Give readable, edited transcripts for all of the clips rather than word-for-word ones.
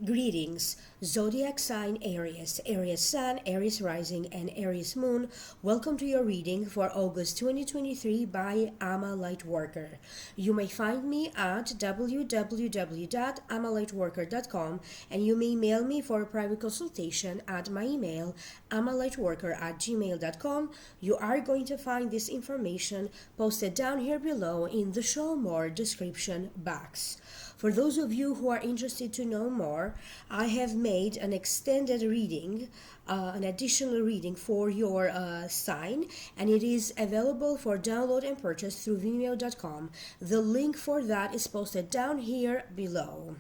Greetings, Zodiac sign Aries, Aries Sun, Aries Rising, and Aries Moon. Welcome to your reading for August 2023 by amalightworker. You may find me at www.amalightworker.com, and you may mail me for a private consultation at my email amalightworker@gmail.com. You are going to find this information posted down here below in the show more description box. For those of you who are interested to know more, I have made an extended reading, an additional reading for your sign, and it is available for download and purchase through vimeo.com. The link for that is posted down here below.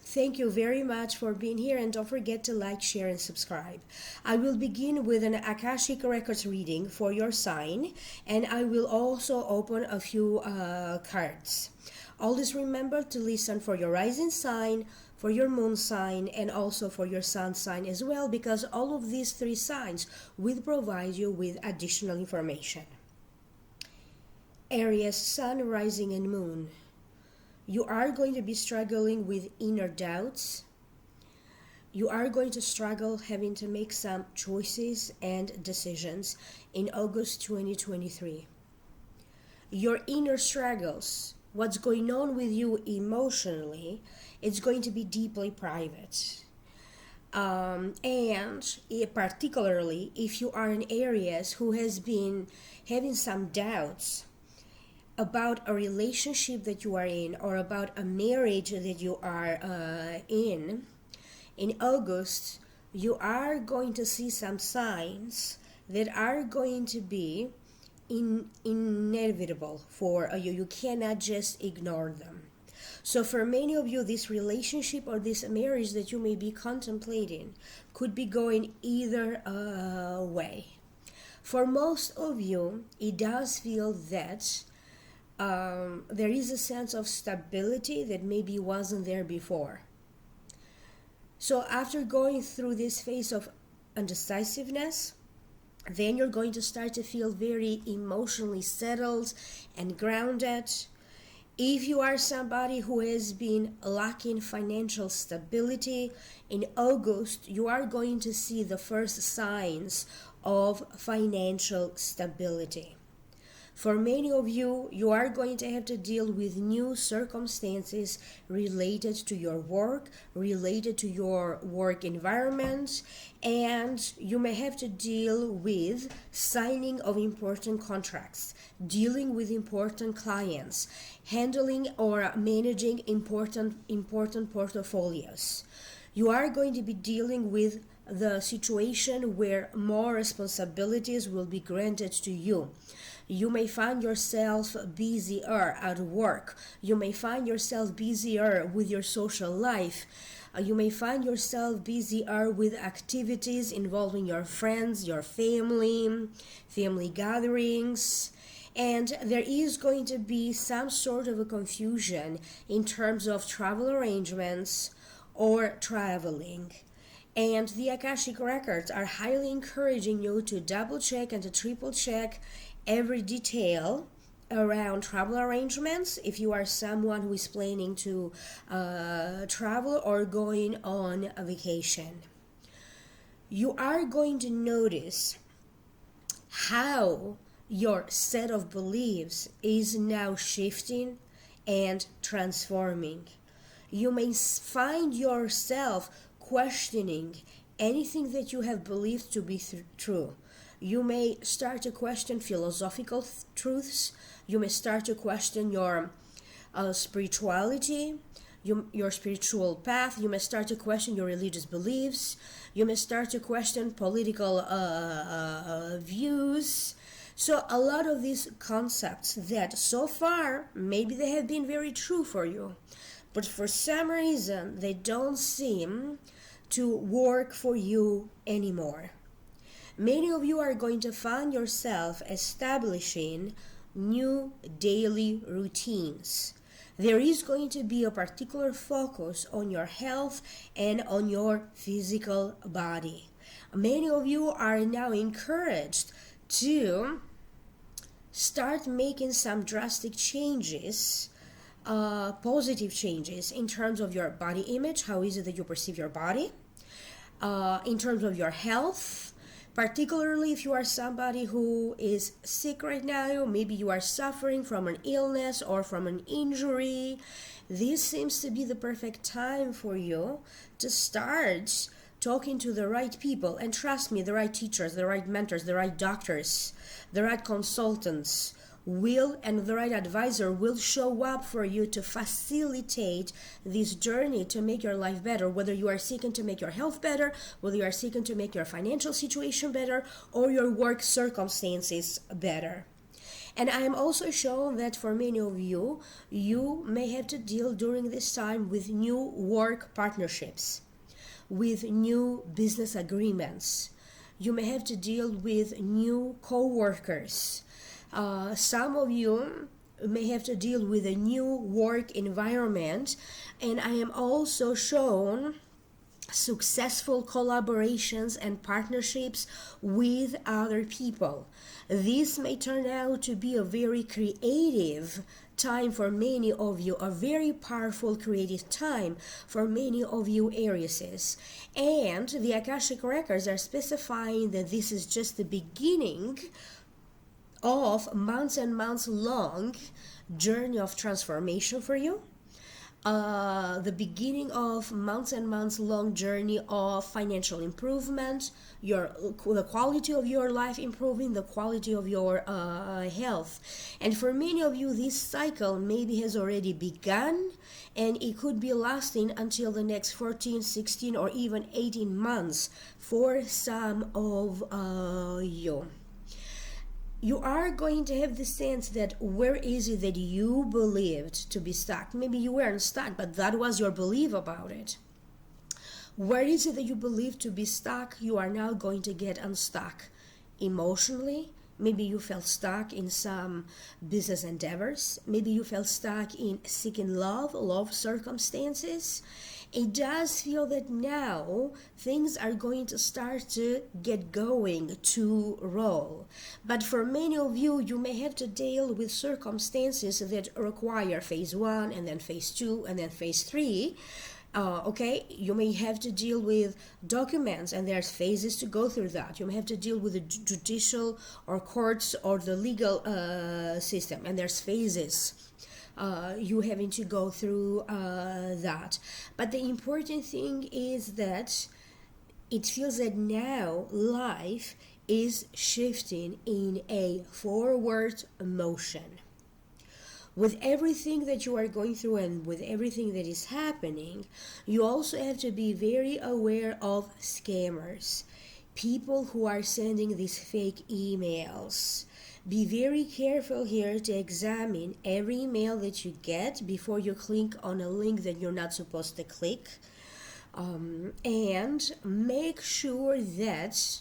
Thank you very much for being here, and don't forget to like, share, and subscribe. I will begin with an Akashic Records reading for your sign, and I will also open a few cards. Always remember to listen for your rising sign, for your moon sign, and also for your sun sign as well, because all of these three signs will provide you with additional information. Aries, sun, rising, and moon. You are going to be struggling with inner doubts. You are going to struggle having to make some choices and decisions in August 2023. Your inner struggles, what's going on with you emotionally, it's going to be deeply private. And particularly if you are in Aries who has been having some doubts about a relationship that you are in or about a marriage that you are in August, you are going to see some signs that are going to be inevitable for you. You cannot just ignore them. So for many of you, this relationship or this marriage that you may be contemplating could be going either way. For most of you, it does feel that there is a sense of stability that maybe wasn't there before. So after going through this phase of undecisiveness, then you're going to start to feel very emotionally settled and grounded. If you are somebody who has been lacking financial stability, in August you are going to see the first signs of financial stability. For many of you, you are going to have to deal with new circumstances related to your work, related to your work environment, and you may have to deal with signing of important contracts, dealing with important clients, handling or managing important portfolios. You are going to be dealing with the situation where more responsibilities will be granted to you. You may find yourself busier at work. You may find yourself busier with your social life. You may find yourself busier with activities involving your friends, your family gatherings. And there is going to be some sort of a confusion in terms of travel arrangements or traveling. And the Akashic Records are highly encouraging you to double check and to triple check every detail around travel arrangements if you are someone who is planning to travel or going on a vacation. You are going to notice how your set of beliefs is now shifting and transforming. You may find yourself questioning anything that you have believed to be true. You may start to question philosophical truths. You may start to question your spirituality, your spiritual path. You may start to question your religious beliefs. You may start to question political views. So a lot of these concepts that so far maybe they have been very true for you, but for some reason they don't seem to work for you anymore. Many of you are going to find yourself establishing new daily routines. There is going to be a particular focus on your health and on your physical body. Many of you are now encouraged to start making some drastic changes, positive changes in terms of your body image. How is it that you perceive your body? In terms of your health, particularly if you are somebody who is sick right now, maybe you are suffering from an illness or from an injury. This seems to be the perfect time for you to start talking to the right people. And trust me, the right teachers, the right mentors, the right doctors, the right consultants and the right advisor will show up for you to facilitate this journey to make your life better, whether you are seeking to make your health better, whether you are seeking to make your financial situation better, or your work circumstances better. And I am also shown that for many of you, you may have to deal during this time with new work partnerships, with new business agreements. You may have to deal with new co-workers. Some of you may have to deal with a new work environment, and I am also shown successful collaborations and partnerships with other people. This may turn out to be a very creative time for many of you, a very powerful creative time for many of you Arieses. And the Akashic Records are specifying that this is just the beginning of months and months long journey of transformation for you, the beginning of months and months long journey of financial improvement, the quality of your life improving, the quality of your health. And for many of you, this cycle maybe has already begun, and it could be lasting until the next 14, 16, or even 18 months for some of you. You are going to have the sense that where is it that you believed to be stuck? Maybe you weren't stuck, but that was your belief about it. Where is it that you believed to be stuck? You are now going to get unstuck emotionally. Maybe you felt stuck in some business endeavors. Maybe you felt stuck in seeking love circumstances. It does feel that now things are going to start to get going, to roll. But for many of you, you may have to deal with circumstances that require phase 1 and then phase 2 and then phase 3. You may have to deal with documents, and there's phases to go through that. You may have to deal with the judicial or courts or the legal system, and there's phases. You having to go through that. But the important thing is that it feels that now life is shifting in a forward motion. With everything that you are going through and with everything that is happening, you also have to be very aware of scammers, people who are sending these fake emails. Be very careful here to examine every email that you get before you click on a link that you're not supposed to click. And make sure that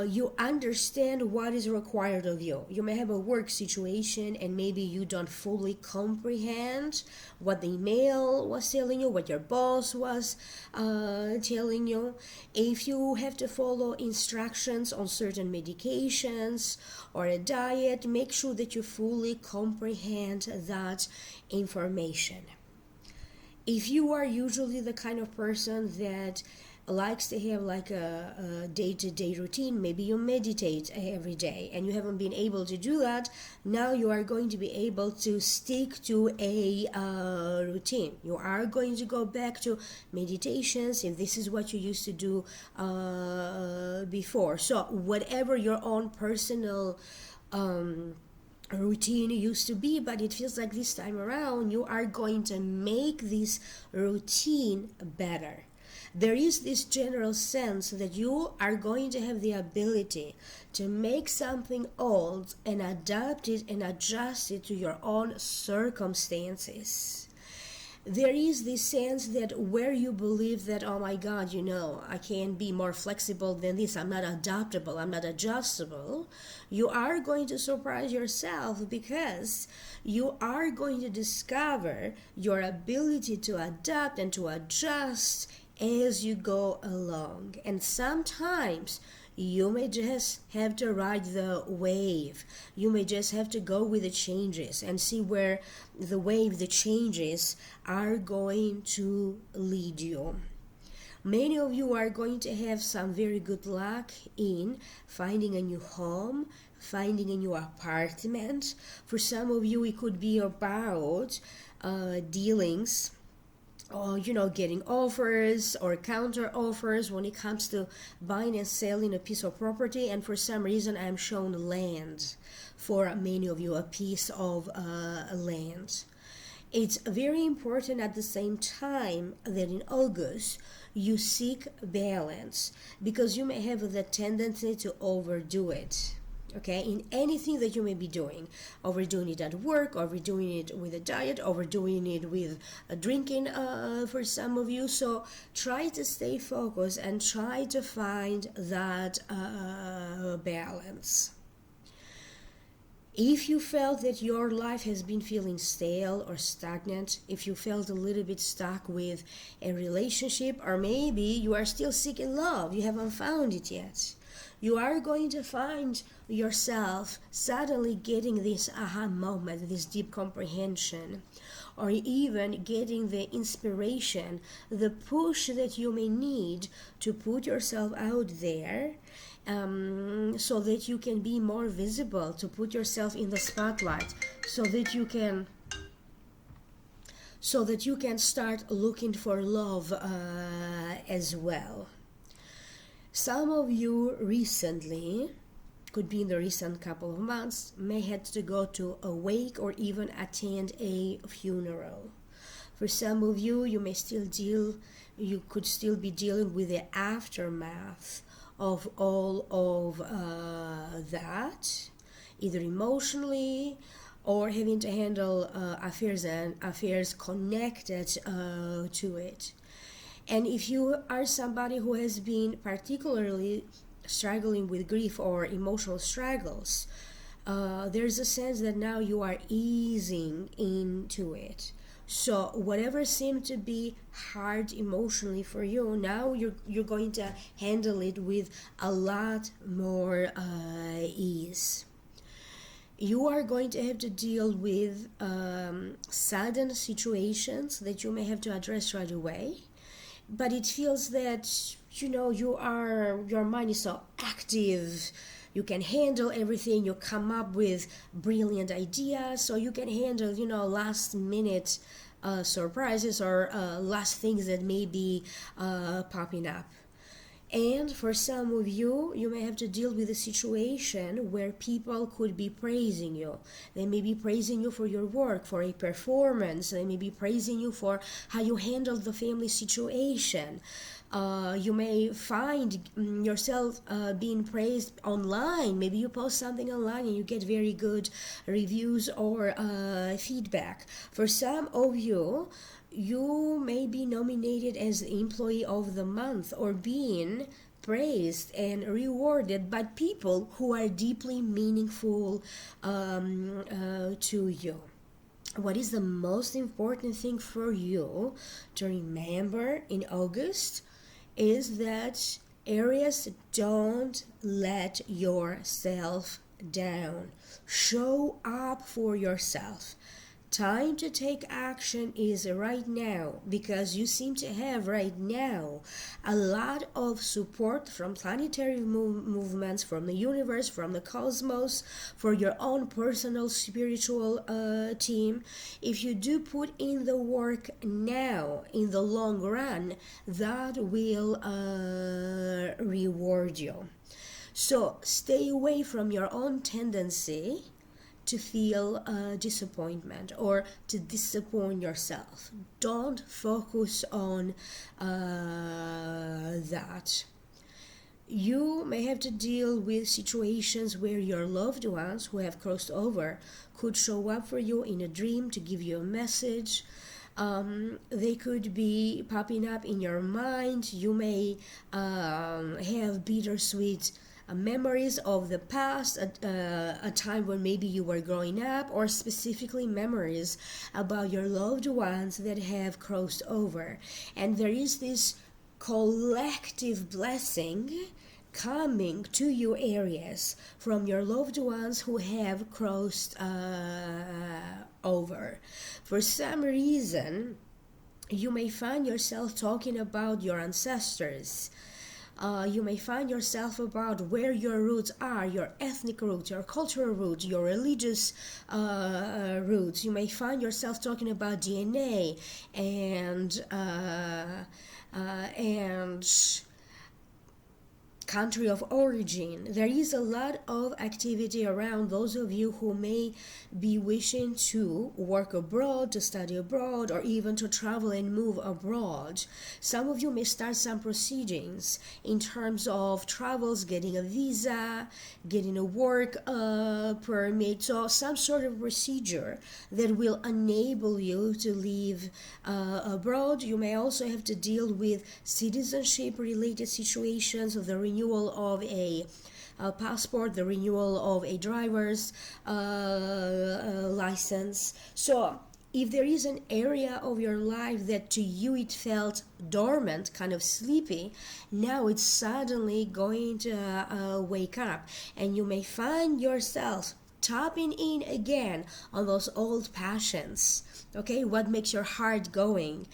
you understand what is required of you. You may have a work situation and maybe you don't fully comprehend what the email was telling you, what your boss was telling you. If you have to follow instructions on certain medications or a diet, make sure that you fully comprehend that information. If you are usually the kind of person that likes to have like a day-to-day routine, maybe you meditate every day and you haven't been able to do that, now you are going to be able to stick to a routine. You are going to go back to meditations if this is what you used to do before. So whatever your own personal routine used to be, but it feels like this time around you are going to make this routine better. There is this general sense that you are going to have the ability to make something old and adapt it and adjust it to your own circumstances. there is this sense that where you believe that, oh my God, I can be more flexible than this, I'm not adaptable, I'm not adjustable, you are going to surprise yourself, because you are going to discover your ability to adapt and to adjust as you go along. And sometimes you may just have to ride the wave. You may just have to go with the changes and see where the wave, the changes are going to lead you. Many of you are going to have some very good luck in finding a new home, finding a new apartment. For some of you, it could be about dealings, or getting offers or counter offers when it comes to buying and selling a piece of property. And for some reason, I'm shown land for many of you, a piece of land. It's very important at the same time that in August you seek balance, because you may have the tendency to overdo it. Okay, in anything that you may be doing, overdoing it at work, overdoing it with a diet, overdoing it with drinking for some of you. So try to stay focused and try to find that balance. If you felt that your life has been feeling stale or stagnant, if you felt a little bit stuck with a relationship, or maybe you are still seeking love, you haven't found it yet, you are going to find yourself suddenly getting this aha moment, this deep comprehension, or even getting the inspiration, the push that you may need to put yourself out there, so that you can be more visible, to put yourself in the spotlight, so that you can start looking for love as well. Some of you recently, could be in the recent couple of months, may had to go to a wake or even attend a funeral. For some of you, you could still be dealing with the aftermath of all of that, either emotionally or having to handle affairs connected to it. And if you are somebody who has been particularly struggling with grief or emotional struggles, there's a sense that now you are easing into it. So whatever seemed to be hard emotionally for you, now you're going to handle it with a lot more ease. You are going to have to deal with sudden situations that you may have to address right away. But it feels that, your mind is so active, you can handle everything, you come up with brilliant ideas, so you can handle, last minute surprises or last things that may be popping up. And for some of you, you may have to deal with a situation where people could be praising you. They may be praising you for your work, for a performance. They may be praising you for how you handled the family situation. You may find yourself being praised online. Maybe you post something online and you get very good reviews or feedback. For some of you, you may be nominated as the Employee of the Month or being praised and rewarded by people who are deeply meaningful to you. What is the most important thing for you to remember in August is that, Aries, don't let yourself down. Show up for yourself. Time to take action is right now, because you seem to have right now a lot of support from planetary movements, from the universe, from the cosmos, for your own personal spiritual team. If you do put in the work now, in the long run, that will reward you. So stay away from your own tendency to feel disappointment or to disappoint yourself. Don't focus on that. You may have to deal with situations where your loved ones who have crossed over could show up for you in a dream to give you a message. They could be popping up in your mind. You may have bittersweet memories of the past, a time when maybe you were growing up, or specifically memories about your loved ones that have crossed over. And there is this collective blessing coming to you, Aries, from your loved ones who have crossed over. For some reason, you may find yourself talking about your ancestors. You may find yourself about where your roots are, your ethnic roots, your cultural roots, your religious roots. You may find yourself talking about DNA and country of origin. There is a lot of activity around those of you who may be wishing to work abroad, to study abroad, or even to travel and move abroad. Some of you may start some proceedings in terms of travels, getting a visa, getting a work permit, so some sort of procedure that will enable you to live abroad. You may also have to deal with citizenship related situations, of the renewal of a passport, the renewal of a driver's license. So if there is an area of your life that to you it felt dormant, kind of sleepy, now it's suddenly going to wake up, and you may find yourself tapping in again on those old passions. Okay, what makes your heart going,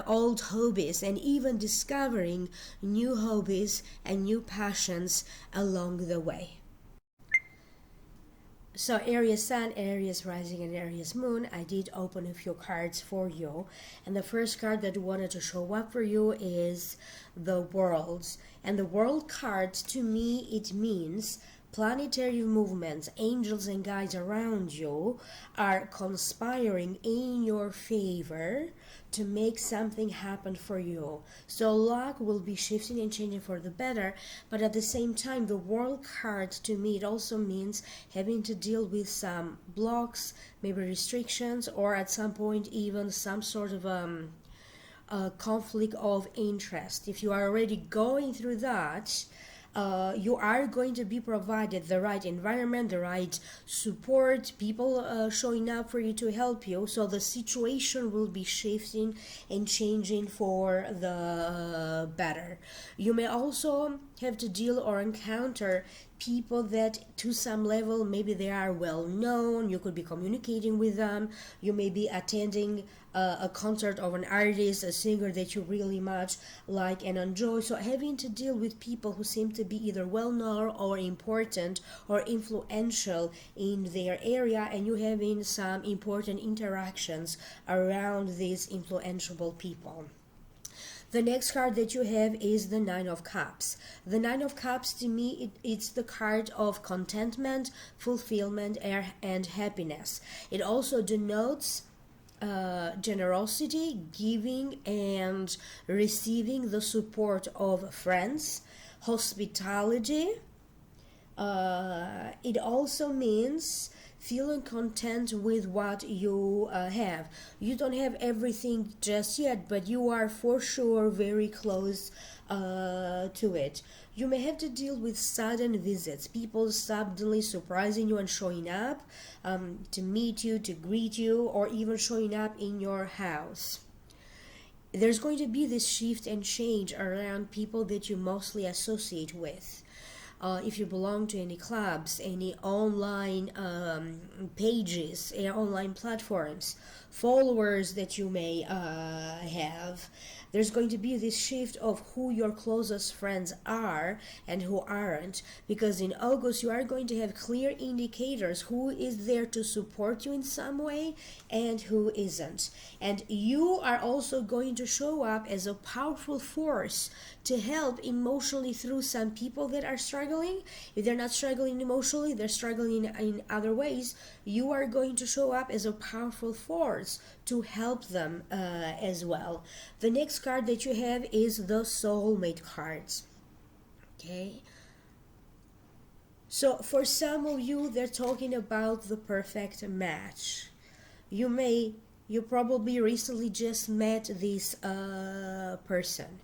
old hobbies, and even discovering new hobbies and new passions along the way. So Aries Sun, Aries Rising, and Aries Moon, I did open a few cards for you. And the first card that wanted to show up for you is the World. And the World card, to me, it means planetary movements, angels and guides around you are conspiring in your favor to make something happen for you. So luck will be shifting and changing for the better, but at the same time, the World card, to me, it also means having to deal with some blocks, maybe restrictions, or at some point even some sort of conflict of interest. If you are already going through that, you are going to be provided the right environment, the right support, people showing up for you to help you. So the situation will be shifting and changing for the better. You may also have to deal or encounter people that to some level maybe they are well known. You could be communicating with them. You may be attending a concert of an artist, a singer that you really much like and enjoy. So having to deal with people who seem to be either well known or important or influential in their area, and you having some important interactions around these influential people. The next card that you have is the Nine of Cups. The Nine of Cups, to me, it's the card of contentment, fulfillment, and happiness. It also denotes generosity, giving, and receiving the support of friends, hospitality. It also means feeling content with what you have. You don't have everything just yet, but you are for sure very close to it. You may have to deal with sudden visits, people suddenly surprising you and showing up to meet you, to greet you, or even showing up in your house. There's going to be this shift and change around people that you mostly associate with. If you belong to any clubs, any online pages, online platforms, followers that you may have, there's going to be this shift of who your closest friends are and who aren't, because in August you are going to have clear indicators who is there to support you in some way and who isn't. And you are also going to show up as a powerful force to help emotionally through some people that are struggling. If they're not struggling emotionally, they're struggling in other ways, you are going to show up as a powerful force to help them as well. The next card that you have is the soulmate cards. Okay, so for some of you, they're talking about the perfect match. You may You probably recently just met this person.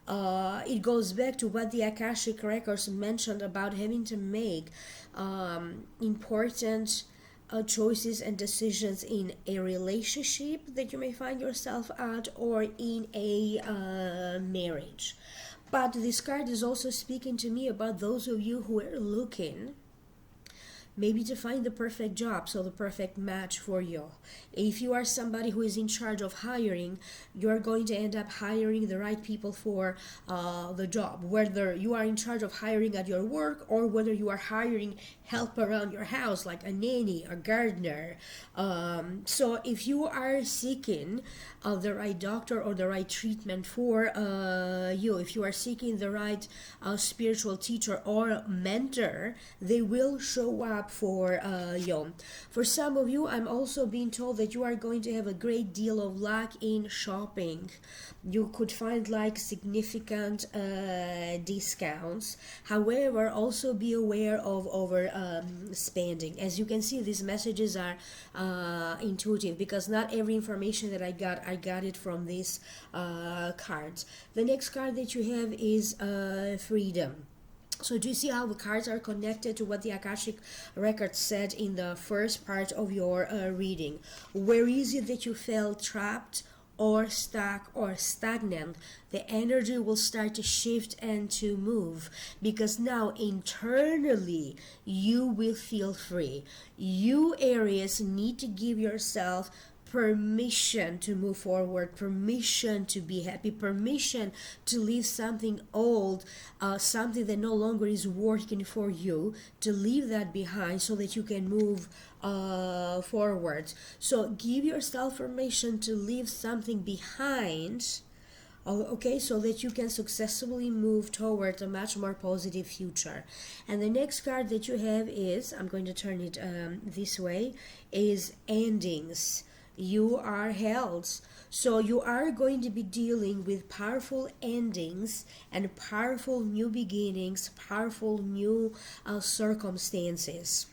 It goes back to what the Akashic records mentioned about having to make important choices and decisions in a relationship that you may find yourself at, or in a marriage. But this card is also speaking to me about those of you who are looking maybe to find the perfect job, so the perfect match for you. If you are somebody who is in charge of hiring, you're going to end up hiring the right people for the job, whether you are in charge of hiring at your work or whether you are hiring help around your house, like a nanny, a gardener. So if you are seeking the right doctor or the right treatment for you, if you are seeking the right spiritual teacher or mentor, they will show up for you. For some of you, I'm also being told that you are going to have a great deal of luck in shopping. You could find like significant discounts. However, also be aware of spending. As you can see, these messages are intuitive, because not every information that I got it from these cards. The next card that you have is freedom. So do you see how the cards are connected to what the Akashic record said in the first part of your reading? Where is it that you felt trapped or stuck or stagnant? The energy will start to shift and to move, because now internally you will feel free. You, Aries, need to give yourself permission to move forward, permission to be happy, permission to leave something old, something that no longer is working for you, to leave that behind so that you can move forward. So give yourself permission to leave something behind, okay, so that you can successfully move toward a much more positive future. And the next card that you have is, I'm going to turn it this way, is endings. You are held. So you are going to be dealing with powerful endings and powerful new beginnings, powerful new circumstances.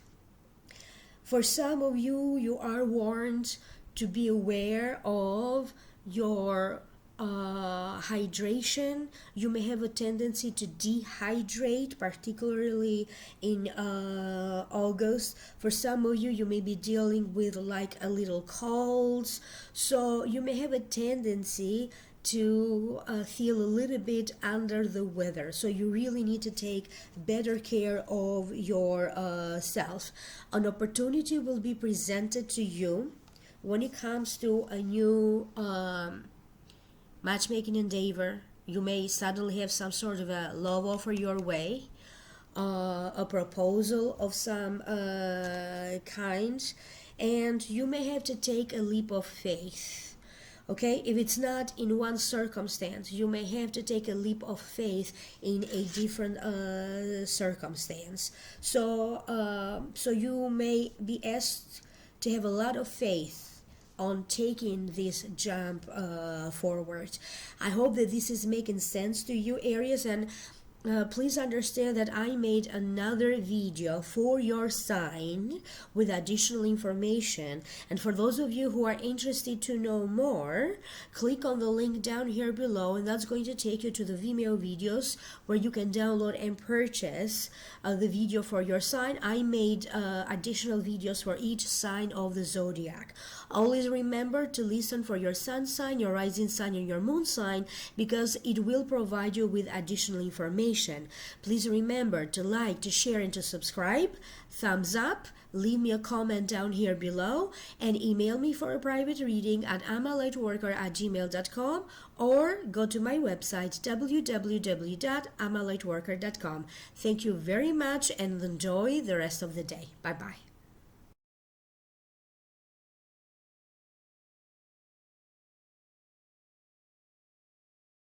For some of you, you are warned to be aware of your hydration. You may have a tendency to dehydrate, particularly in August. For some of you, you may be dealing with like a little colds, so you may have a tendency to feel a little bit under the weather. So you really need to take better care of yourself. An opportunity will be presented to you when it comes to a new matchmaking endeavor. You may suddenly have some sort of a love offer your way, a proposal of some kind, and you may have to take a leap of faith. Okay, if it's not in one circumstance, you may have to take a leap of faith in a different circumstance. So you may be asked to have a lot of faith on taking this jump forward. I hope that this is making sense to you, Aries, and please understand that I made another video for your sign with additional information. And for those of you who are interested to know more, click on the link down here below, and that's going to take you to the Vimeo videos where you can download and purchase the video for your sign. I made additional videos for each sign of the zodiac. Always remember to listen for your sun sign, your rising sign, and your moon sign, because it will provide you with additional information. Please remember to like, to share, and to subscribe. Thumbs up. Leave me a comment down here below, and email me for a private reading at amalightworker@gmail.com, or go to my website www.amalightworker.com. Thank you very much, and enjoy the rest of the day. Bye bye.